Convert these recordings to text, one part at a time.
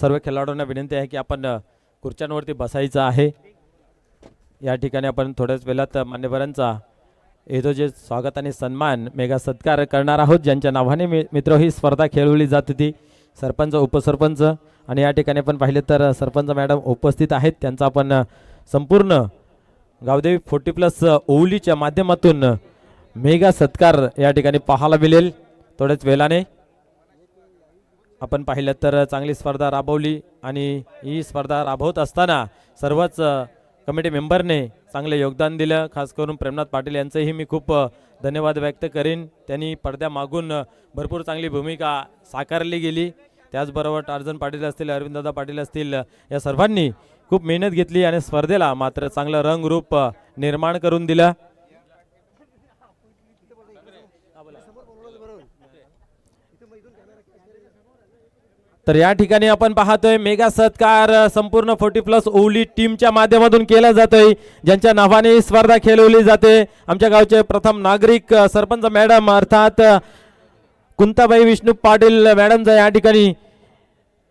सर्व खेळाडूंना विनंती आहे की आपण खुर्च्यांवरती बसायचं आहे। या ठिकाणी आपण थोड्याच वेळात मान्यवरांचा यथोचित स्वागत आणि सन्मान मेगा सत्कार करणार आहोत, ज्यांच्या नावाने मित्र ही स्पर्धा खेळवली जात होती। सरपंच, उपसरपंच आणि या ठिकाणी आपण पाहिले तर सरपंच मॅडम उपस्थित आहेत। त्यांचा आपण संपूर्ण गावदेवी 40+ ओवलीच्या माध्यमातून मेगा सत्कार या ठिकाणी पाहायला मिळेल थोड्याच वेळाने। आपण पाहिलं तर चांगली स्पर्धा राबवली आणि ही स्पर्धा राबवत असताना सर्वच कमिटी मेंबरने चांगले योगदान दिलं। खास करून प्रेमनाथ पाटील यांचंही मी खूप धन्यवाद व्यक्त करीन। त्यांनी पडद्यामागून भरपूर चांगली भूमिका साकारली गेली। त्याचबरोबर टार्झन पाटील असतील, अरविंददादा पाटील असतील, या सर्वांनी खूप मेहनत घेतली आणि स्पर्धेला मात्र चांगलं रंगरूप निर्माण करून दिलं। तर या ठिकाणी आपण पाहतोय मेगा सत्कार संपूर्ण 40+ ओवली टीमच्या माध्यमातून केला जातोय, ज्यांच्या नावाने स्पर्धा खेळवली जाते। आमच्या गावचे प्रथम नागरिक सरपंच मॅडम अर्थात कुंताबाई विष्णू पाटील मॅडमचा या ठिकाणी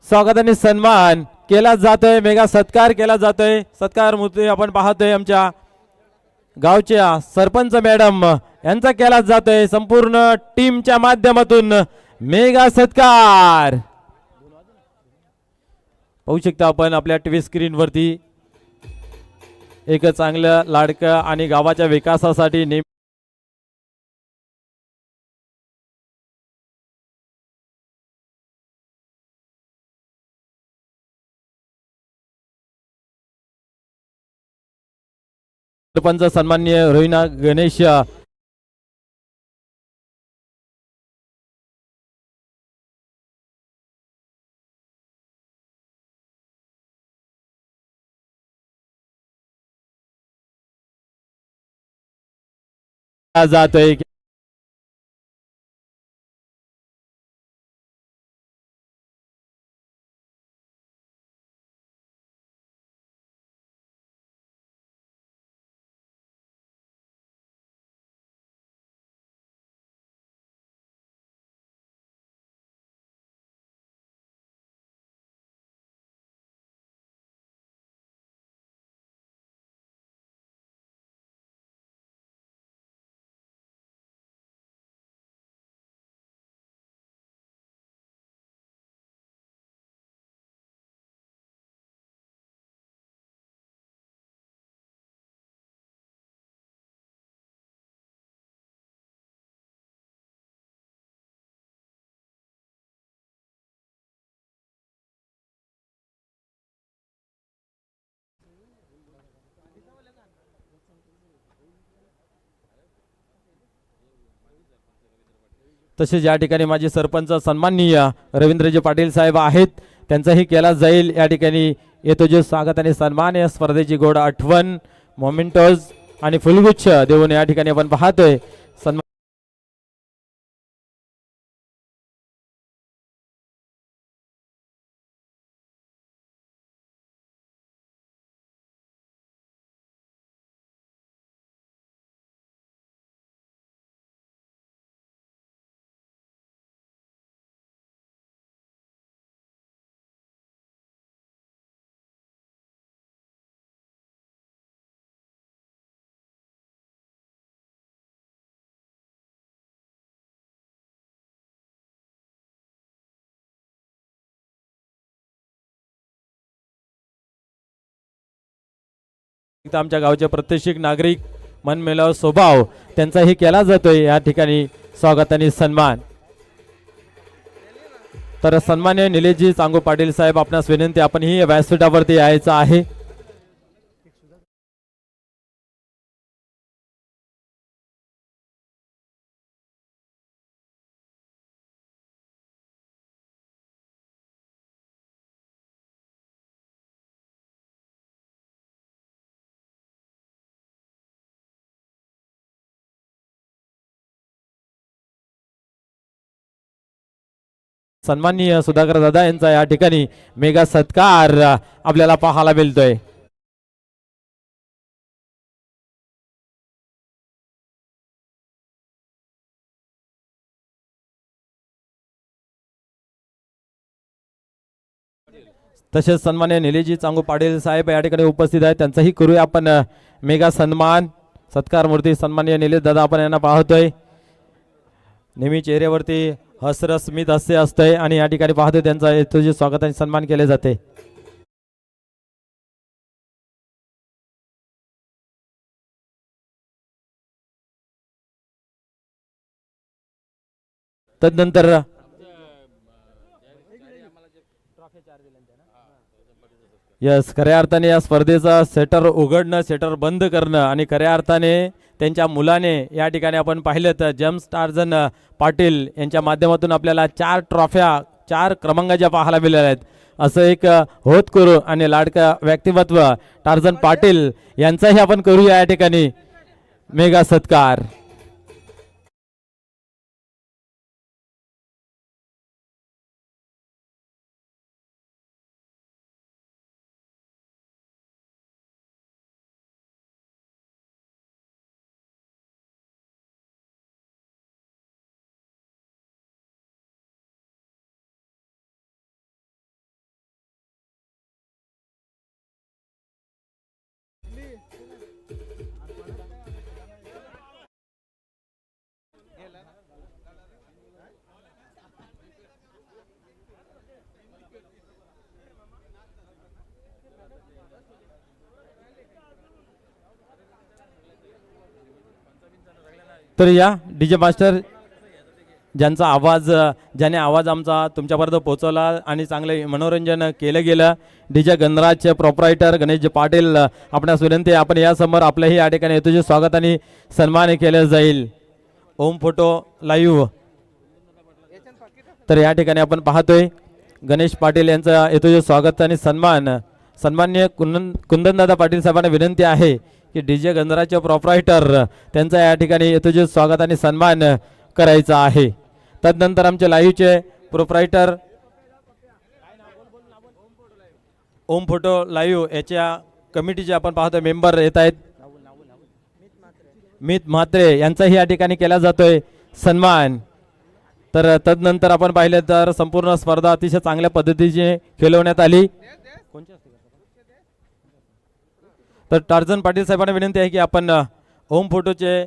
स्वागत आणि सन्मान केला जातोय, मेगा सत्कार केला जातोय। सत्कार मूर्ती आपण पाहतोय आमच्या गावच्या सरपंच मॅडम यांचा केला जातोय संपूर्ण टीमच्या माध्यमातून मेगा सत्कार। पाहू शकता आपण आपल्या टीव्ही स्क्रीन वरती एक चांगलं लाडकं आणि गावाच्या विकासासाठी सरपंच सन्माननीय रोहिणा गणेश जातोय। तसेच या ठिकाणी माझे सरपंच सन्माननीय रवींद्रजी पाटील साहेब आहेत, त्यांचाही केला जाईल या ठिकाणी येतो जे स्वागत आणि सन्मान। या स्पर्धेची गोड आठवण मोमेंटोज आणि फुलगुच्छ देऊन या ठिकाणी आपण पाहतोय सन्मान। आमच्या गावचे प्रत्येक नागरिक मनमेलाव स्वभाव त्यांचाही केला जातोय या ठिकाणी स्वागत आणि सन्मान। तर सन्मान्य निलेशजी सांगू पाटील साहेब, आपणास विनंती आपण ही व्यासपीठावरती यायचं आहे। सन्माननीय सुधाकर दादा यांचा या ठिकाणी मेगा सत्कार आपल्याला पाहायला मिळतोय। तसेच सन्मान्य निलेशजी चांगू पाटील साहेब या ठिकाणी उपस्थित आहेत, त्यांचाही करूया आपण मेगा सन्मान. सत्कार मूर्ती सन्मान्य निलेश दादा आपण यांना पाहतोय. नेहमी चेहऱ्यावरती हसरस स्मित हास्य असतंय आणि या ठिकाणी पाहतोय त्यांचा यथोचित स्वागत आणि सन्मान केले जाते. तदनंतर यस खऱ्या अर्थाने या स्पर्धेचा सेटर उघडणं, सेटर बंद करणं आणि खऱ्या अर्थाने त्यांच्या मुलाने या ठिकाणी आपण पाहिलं तर जेम्स टार्झन पाटील यांच्या माध्यमातून आपल्याला 4 ट्रॉफ्या 4 क्रमांकाच्या पाहायला मिळाल्या आहेत. असं एक होतकरू आणि लाडका व्यक्तिमत्व टार्झन पाटील यांचाही आपण करूया या ठिकाणी मेगा सत्कार. तर या डीजे मास्टर ज्यांचा आवाज ज्याने आवाज आमचा तुमच्यापर्यंत पोहोचवला आणि चांगले मनोरंजन केलं गेलं, डीजे गणराजचे प्रोप्रायटर गणेशजी पाटील आपणास विनंती आहे आपण यासमोर आपल्याही या ठिकाणी हेतूचे स्वागत आणि सन्मान केले जाईल. ओम फोटो लाईव्ह. तर या ठिकाणी आपण पाहतोय गणेश पाटील यांचा हेतूचे स्वागत आणि सन्मान. सन्माननीय कुंदनदादा पाटील साहेबांना विनंती आहे की डीजे गणराजचे प्रोप्रायटर त्यांचा या ठिकाणी हेतूचे स्वागत आणि सन्मान करायचा आहे. तदनंतर आमचे लाईव्हचे प्रोप्रायटर ओम फोटो लाईव्ह याच्या कमिटीचे आपण पाहतो मेंबर येत आहेत. मित म्हात्रे यांचाही या ठिकाणी केला जातोय सन्मान. तर तदनंतर आपण पाहिले तर संपूर्ण स्पर्धा अतिशय चांगल्या पद्धतीने खेळवण्यात आली. तर टार्झन पाटील साहेबांना विनंती आहे की आपण होम फोटोचे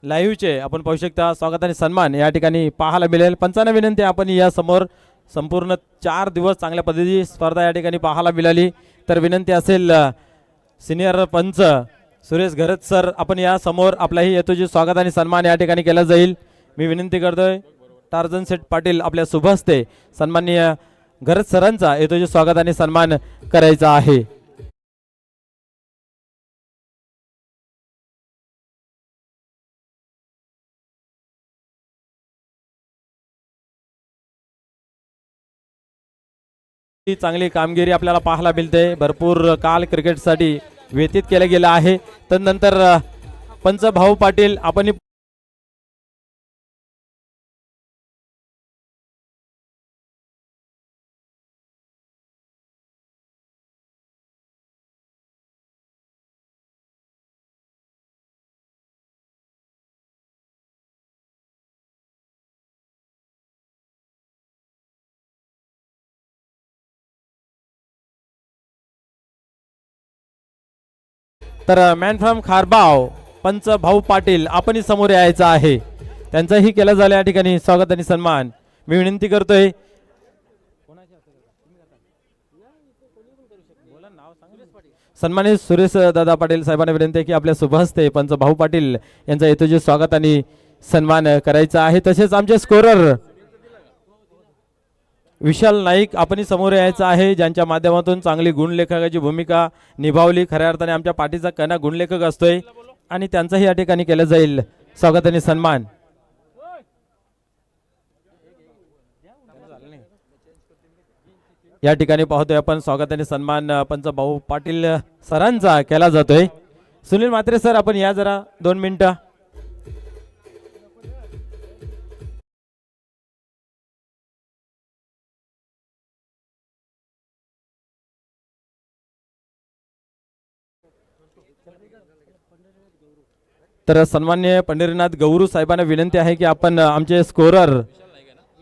लाईव्हचे आपण पाहू शकता स्वागत आणि सन्मान या ठिकाणी पाहायला मिळेल. पंचांना विनंती आहे आपण या समोर संपूर्ण 4 दिवस चांगल्या पद्धतीची स्पर्धा या ठिकाणी पाहायला मिळाली. तर विनंती असेल सिनियर पंच सुरेश घरत सर आपण या समोर आपलाही हेतूचे स्वागत आणि सन्मान या ठिकाणी केला जाईल. मी विनंती करतोय टार्झन सेठ पाटील आपल्या शुभ हस्ते सन्माननीय घरत सरांचा हेतूचे स्वागत आणि सन्मान करायचा आहे. चांगली कामगिरी आपल्याला पाहायला मिळते. भरपूर काल क्रिकेटसाठी व्यतीत केलं गेलं आहे. तदनंतर पंच भाऊ पाटील आपण तर मॅन फ्रॉम खारबाव पंच भाऊ पाटील आपणही समोर यायचं आहे. त्यांचाही केलं झालं या ठिकाणी स्वागत आणि सन्मान. मी विनंती करतोय सन्मानित सुरेश दादा पाटील साहेबांना विनंती आहे की आपल्या शुभ हस्ते पंच भाऊ पाटील यांचा हेतूचे स्वागत आणि सन्मान करायचा आहे. तसेच आमचे स्कोरर विशाल नाईक आपणही समोर यायचं आहे, ज्यांच्या माध्यमातून चांगली गुणलेखकाची भूमिका निभावली. खऱ्या अर्थाने आमच्या पाठीचा कणा गुणलेखक असतोय आणि त्यांचाही या ठिकाणी केलं जाईल स्वागत आणि सन्मान. या ठिकाणी पाहतोय आपण स्वागत आणि सन्मान पंच भाऊ पाटील सरांचा केला जातोय. सुनील म्हात्रे सर आपण या जरा 2 मिनिटं. तर सन्मान्य पंढरीनाथ गौरू साहेबांना विनंती आहे की आपण आमचे स्कोरर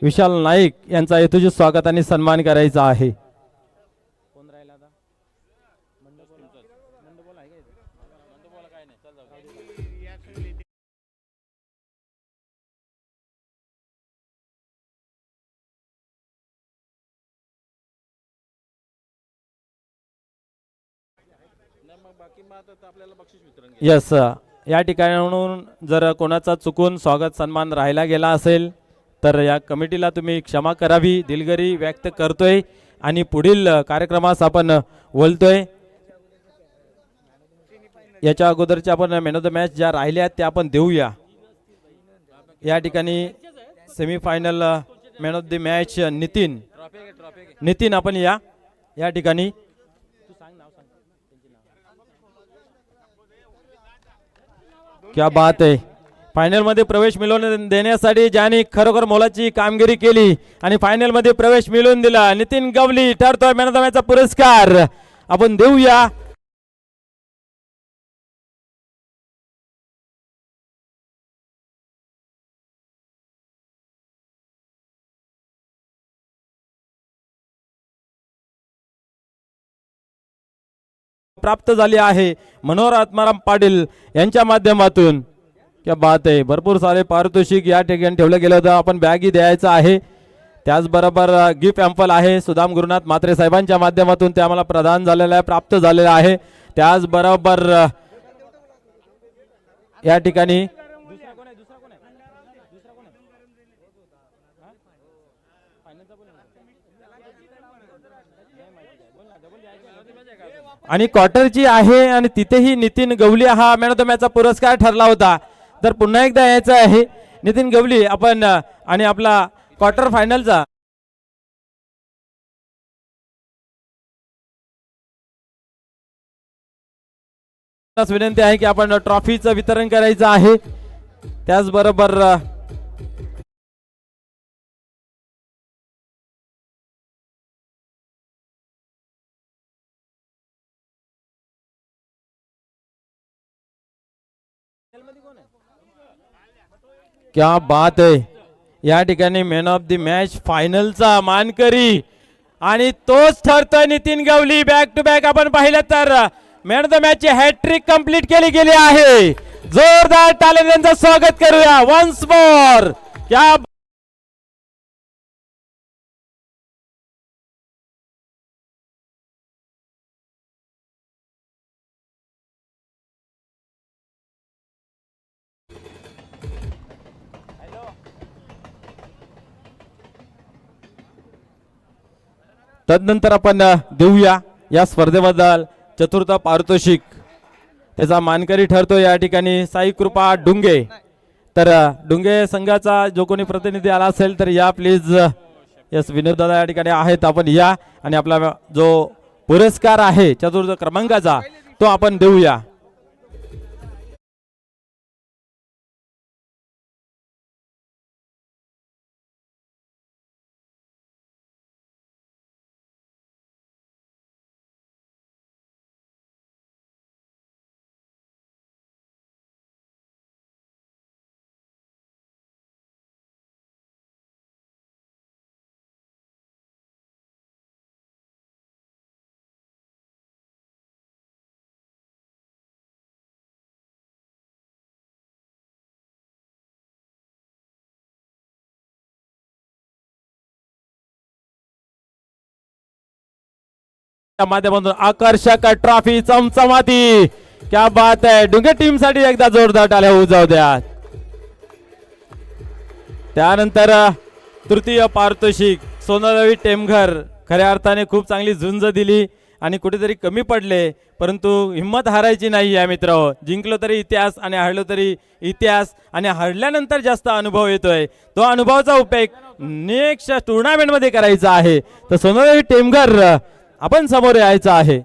विशाल नाईक यांचा हेतूचे स्वागत आणि सन्मान करायचा आहे. यस, या ठिकाणाहून जर कोणाचा चुकून स्वागत सन्मान राहिला गेला असेल तर या कमिटीला तुम्ही क्षमा करावी, दिलगिरी व्यक्त करतोय आणि पुढील कार्यक्रमास आपण बोलतोय. याच्या अगोदरच्या आपण मॅन ऑफ द मॅच ज्या राहिल्या त्या आपण देऊया. या ठिकाणी semifinal man of the match Nitin आपण या ठिकाणी क्या बात आहे. फायनल मध्ये प्रवेश मिळवून देण्यासाठी ज्यांनी खरोखर मोलाची कामगिरी केली आणि फायनल मध्ये प्रवेश मिळवून दिला, नितीन गवली ठरतोय मॅन ऑफ द मॅचचा पुरस्कार आपण देऊया. प्राप्त झाली आहे मनोहर आत्माराम पाटील यांच्या माध्यमातून. क्या बात आहे. भरपूर सारे पारितोषिक या ठिकाणी ठेवलं गेलं होतं. आपण बॅगी द्यायचं आहे. त्याचबरोबर गिफ्ट एम्पल आहे सुदाम गुरुनाथ म्हात्रे साहेबांच्या माध्यमातून ते आम्हाला प्रदान झालेला आहे, प्राप्त झालेला आहे. त्याचबरोबर या ठिकाणी आणि क्वार्टरची आहे आणि तिथेही नितीन गवली हा मॅन ऑफ द मॅचचा पुरस्कार ठरला होता. तर पुन्हा एकदा यायचं आहे नितीन गवली आपण आणि आपला क्वार्टर फायनलचा विनंती आहे की आपण ट्रॉफीचं वितरण करायचं आहे. त्याचबरोबर क्या बात आहे. या ठिकाणी मॅन ऑफ द मॅच फायनलचा मानकरी आणि तोच ठरतोय Nitin Gawali. Back to back आपण पाहिलं तर मॅन ऑफ द मॅच ची हॅट्रिक कंप्लीट केली गेली आहे. जोरदार टाळ्यांनी त्यांचं स्वागत करूया वन्स मोर. क्या तदनंतर आपण देऊया या स्पर्धेबद्दल चतुर्थ पारितोषिक. त्याचा मानकरी ठरतो या ठिकाणी साई कृपा डुंगे. तर डुंगे संघाचा जो कोणी प्रतिनिधी आला असेल तर या प्लीज. यस, विनोद दादा या ठिकाणी आहेत, आपण या आणि आपला जो पुरस्कार आहे चतुर्थ क्रमांकाचा तो आपण देऊया. माध्यमातून आकर्षक ट्रॉफी चमचमाती. क्या बात आहे. डुंगे टीम साठी एकदा जोरदार टाळ्या होऊ जाऊ द्या. त्यानंतर तृतीय पारितोषिक सोनारवी टेमघर. खऱ्या अर्थाने खूप चांगली झुंज दिली आणि कुठेतरी कमी पडले, परंतु हिंमत हारायची नाही आहे मित्र. जिंकलो तरी इतिहास आणि हरलो तरी इतिहास, आणि हरल्यानंतर जास्त अनुभव येतोय. तो अनुभवाचा उपयोग नेक्स्ट टुर्नामेंट मध्ये करायचा आहे. तर सोनारवी टेमघर आपण समोर यायचं आहे.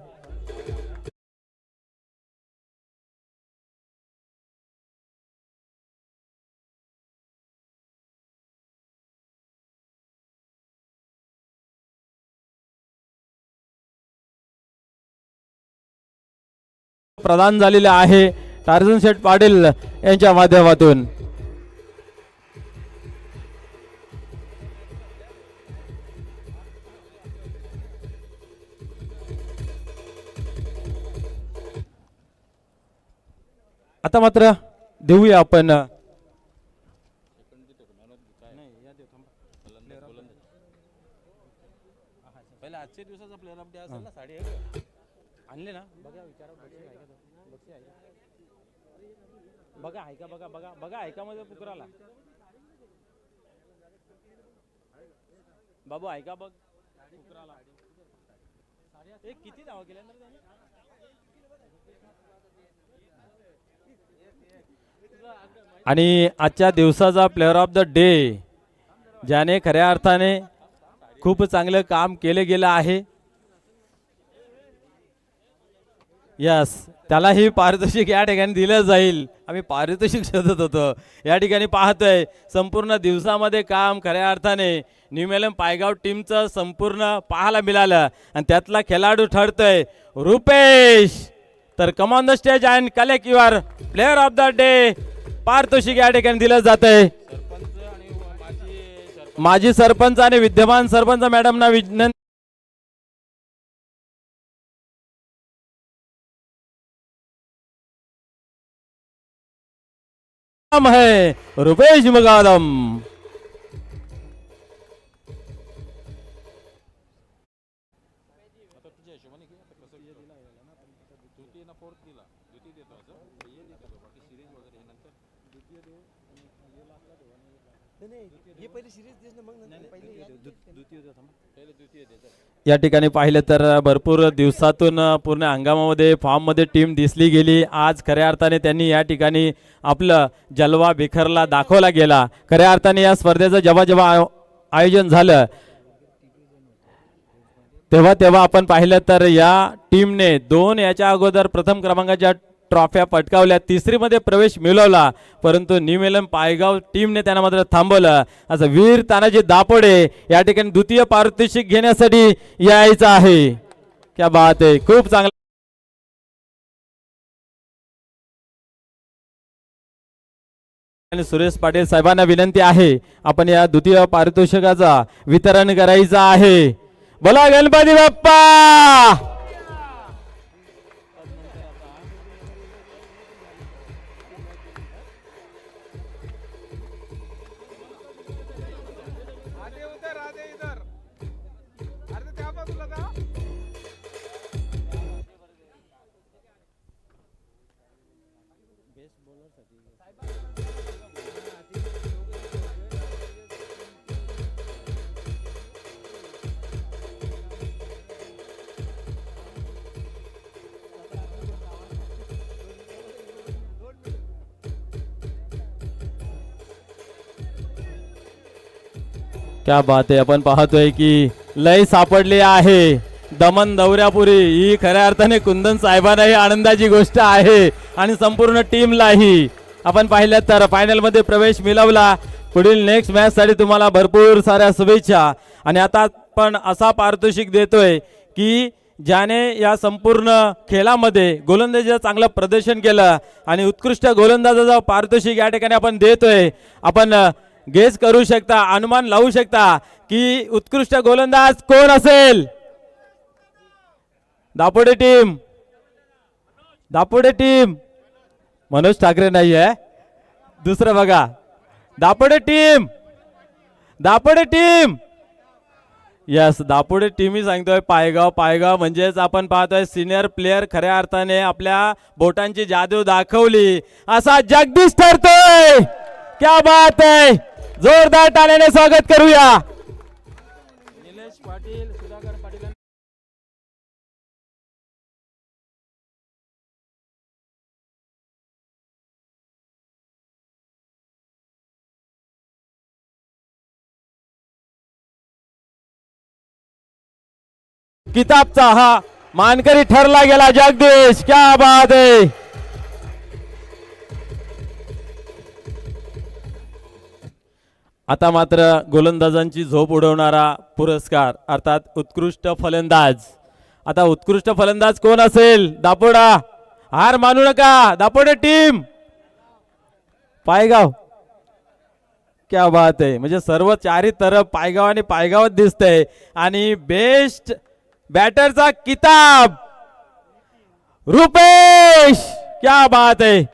प्रदान झालेले आहे टार्झन शेठ पाटील यांच्या माध्यमातून. आता मात्र देऊया आपण आणले ना बघा विचारा बक्षीस आहे का बक्षीस आहे बघा आहे का बघा बघा बघा आहे का मध्ये पुकराला बाबू आहे का बघ पुकराला एक किती धावा केल्या ना त्याने आणि आजच्या दिवसाचा प्लेअर ऑफ द डे ज्याने खऱ्या अर्थाने खूप चांगलं काम केले गेलं आहे यस त्यालाही पारितोषिक या ठिकाणी दिलं जाईल आम्ही पारितोषिक शोधत होतो या ठिकाणी पाहतोय संपूर्ण दिवसामध्ये काम खऱ्या अर्थाने न्यू मेलम पायगाव टीमचं संपूर्ण पाहायला मिळालं आणि त्यातला खेळाडू ठरतोय रुपेश तर come on the stage and collect your player of the day पारितोषिक या ठिकाणी दिलं जात आहे माजी सरपंच आणि विद्यमान सरपंच मॅडमना विनंती है रुपेश मुकादम या ठिकाणी पाहिलं तर भरपूर दिवसातून पूर्ण हंगामामध्ये फॉर्ममध्ये टीम दिसली गेली आज खऱ्या अर्थाने त्यांनी या ठिकाणी आपलं जलवा बिखरला दाखवला गेला खऱ्या अर्थाने या स्पर्धेचं जेव्हा जेव्हा आयोजन झालं तेव्हा तेव्हा आपण पाहिलं तर या टीमने दोन याच्या अगोदर प्रथम क्रमांकाच्या ट्रॉफ्या पटकावल्या तिसरीमध्ये प्रवेश मिळवला परंतु न्यू मेलम पायगाव टीमने त्यांना मात्र थांबवलं असं वीर तानाजी दापोडे या ठिकाणी द्वितीय पारितोषिक घेण्यासाठी यायचं आहे क्या बात आहे खूप चांगला आणि सुरेश पाटील साहेबांना विनंती आहे आपण या द्वितीय पारितोषिकाचा वितरण करायचं आहे बोला गणपती बाप्पा क्या बात आहे आपण पाहतोय की लय सापडली आहे दमन दौऱ्यापुरी ही खऱ्या अर्थाने कुंदन साहेबांनाही आनंदाची गोष्ट आहे आणि संपूर्ण टीमलाही आपण पाहिलं तर फायनल मध्ये प्रवेश मिळवला पुढील नेक्स्ट मॅच साठी तुम्हाला भरपूर साऱ्या शुभेच्छा आणि आता पण असा पारितोषिक देतोय की ज्याने या संपूर्ण खेळामध्ये गोलंदाजीचं चांगलं प्रदर्शन केलं आणि उत्कृष्ट गोलंदाजाचं पारितोषिक या ठिकाणी आपण देतोय आपण गेस करू शकता अनुमान लावू शकता की उत्कृष्ट गोलंदाज कोण असेल दापोडे टीम मनोज ठाकरे नाही आहे दुसरं बघा Dapode team yes Dapode team ही सांगतोय पायगाव म्हणजेच आपण पाहतोय सिनियर प्लेयर खऱ्या अर्थाने आपल्या बोटांची जादू दाखवली असा जगदीश ठरतोय क्या बात है जोरदार टाळ्याने स्वागत करूया निलेश पाटील सुधाकर पाटील किताबचा हा मानकरी ठरला गेला जगदीश क्या बात है आता मात्र गोलंदाजांची झोप उडवणारा पुरस्कार अर्थात उत्कृष्ट फलंदाज आता उत्कृष्ट फलंदाज कोण असेल दापोडा हार मानू नका दापोडे टीम पायगाव क्या बात आहे म्हणजे सर्व चारी तरफ पायगाव आणि पायगावात दिसतंय आणि बेस्ट बॅटरचा किताब रुपेश क्या बात आहे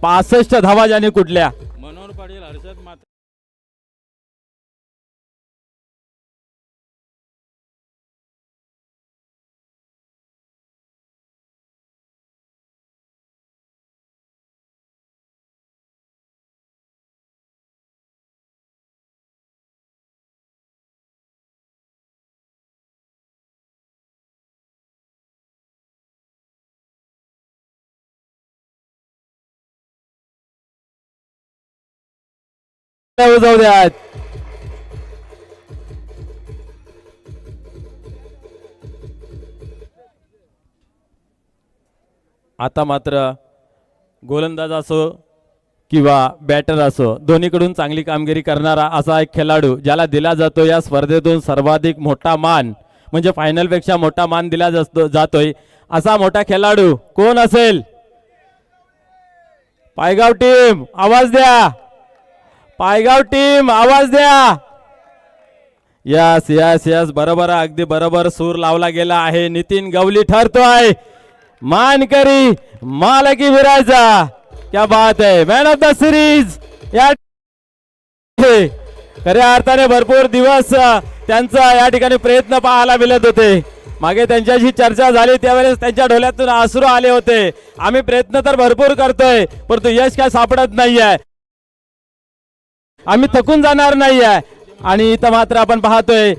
65 धावा ज्याने कुठल्या मनोहर पाटील हर्षद जाऊ द्यात. आता मात्र गोलंदाज असो किंवा बॅटर असो दोन्हीकडून चांगली कामगिरी करणारा असा एक खेळाडू ज्याला दिला जातो या स्पर्धेतून सर्वाधिक मोठा मान म्हणजे फायनल पेक्षा मोठा मान दिला जातोय असा मोठा खेळाडू कोण असेल? पायगाव टीम आवाज द्या. पायगाव टीम आवाज द्या. यस यस यस बरोबर अगदी बरोबर सूर लावला गेला आहे. नितीन गवली ठरतोय मानकरी मालकी विराजा. क्या बात है. मॅन ऑफ द सिरीज या खऱ्या अर्थाने भरपूर दिवस त्यांचा या ठिकाणी प्रयत्न पाहायला मिळत होते. मागे त्यांच्याशी चर्चा झाली त्यावेळेस त्यांच्या डोळ्यातून अश्रू आले होते. आम्ही प्रयत्न तर भरपूर करतोय परंतु यश काय सापडत नाहीये. आम्ही थकून जाणार नाहीये. आणि इथं मात्र आपण पाहतोय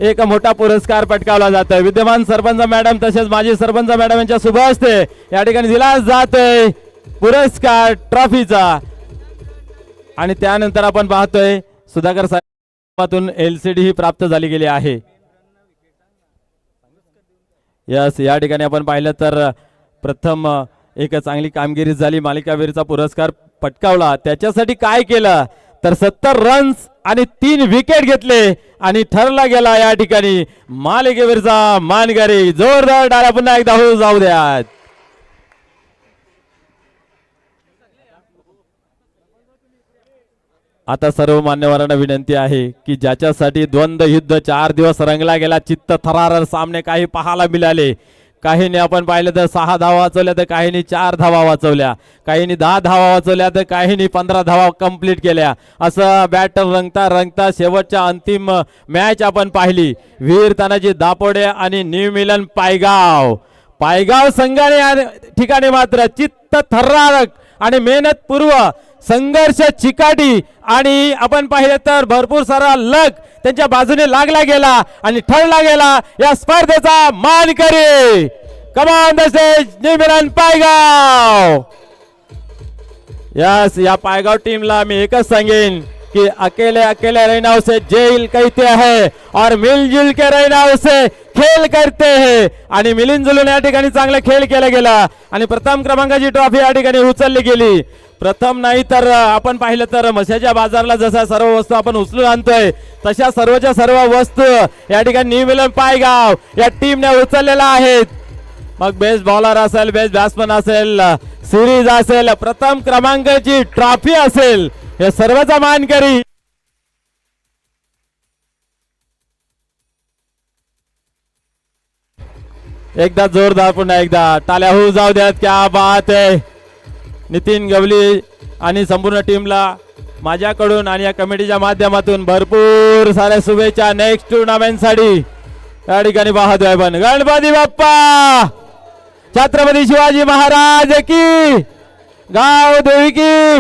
एक मोठा पुरस्कार पटकावला जातोय. विद्यमान सरपंच मॅडम तसेच माजी सरपंच मॅडम यांच्या शुभ हस्ते या ठिकाणी दिला जातोय पुरस्कार ट्रॉफीचा. आणि त्यानंतर आपण पाहतोय सुधाकर साहेबांतून LCD ही प्राप्त झाली गेली आहे. यस या ठिकाणी आपण पाहिलं तर प्रथम एक चांगली कामगिरी झाली. मालिकावीरचा पुरस्कार पटकावला. त्याच्यासाठी काय केलं तर 70 रन्स आणि 3 विकेट घेतले आणि ठरला गेला या ठिकाणी मालिकेवरचा मानकरी. जोरदार टाळ्या पुन्हा एकदा हो जाऊ द्यात. आता सर्व मान्यवरांना विनंती आहे की ज्याच्यासाठी द्वंद्व युद्ध 4 दिवस रंगला गेला चित्त थरार सामने काही पाहायला मिळाले. काहींनी आपण पाहिलं तर 6 धावा वाचवल्या तर काहींनी 4 धावा वाचवल्या, काहींनी 10 धावा वाचवल्या तर काहींनी 15 धावा कंप्लीट केल्या. असं बॅटर रंगता रंगता शेवटच्या अंतिम मॅच आपण पाहिली. वीर तानाजी दापोडे आणि न्यू मिलन पायगाव संघाने ठिकाणी मात्र चित्त थरारक आणि मेहनत पूर्व संघर्ष चिकाटी आणि आपण पाहिले तर भरपूर सारा लक त्यांच्या बाजूने लागला गेला आणि ठरला गेला या स्पर्धेचा मानकरी. Come on the stage new Milan Paygaon. Yes या पायगाव टीमला मी एकच सांगेन कि अकेले अकेले रहना उसे जेल कहते हैं और मिलजुल के रहना उसे खेल करते हैं. आणि मिलिंद जुलून या ठिकाणी चांगला खेळ केला गेला आणि प्रथम क्रमांकाची ट्रॉफी या ठिकाणी उचलली गेली. प्रथम नाही तर आपण पाहिलं तर म्हशाच्या बाजारला जसा सर्व वस्तू आपण उचलून आणतोय तशा सर्वच्या सर्व वस्तू या ठिकाणी न्यू मिलन पायगाव या टीमने उचललेला आहेत. मग बेस्ट बॉलर असेल, बेस्ट बॅट्समन असेल, सिरीज असेल, प्रथम क्रमांकाची ट्रॉफी असेल, हे सर्वचा मानकरी. एकदा जोरदार पुन्हा एकदा टाळ्या होऊ जाऊ द्यात. क्या बात आहे. नितीन गवली आणि संपूर्ण टीमला माझ्याकडून आणि या कमिटीच्या माध्यमातून भरपूर साऱ्या शुभेच्छा नेक्स्ट टुर्नामेंटसाठी. या ठिकाणी पाहतोय पण गणपती बाप्पा, छत्रपती शिवाजी महाराज की, गाव देवी की.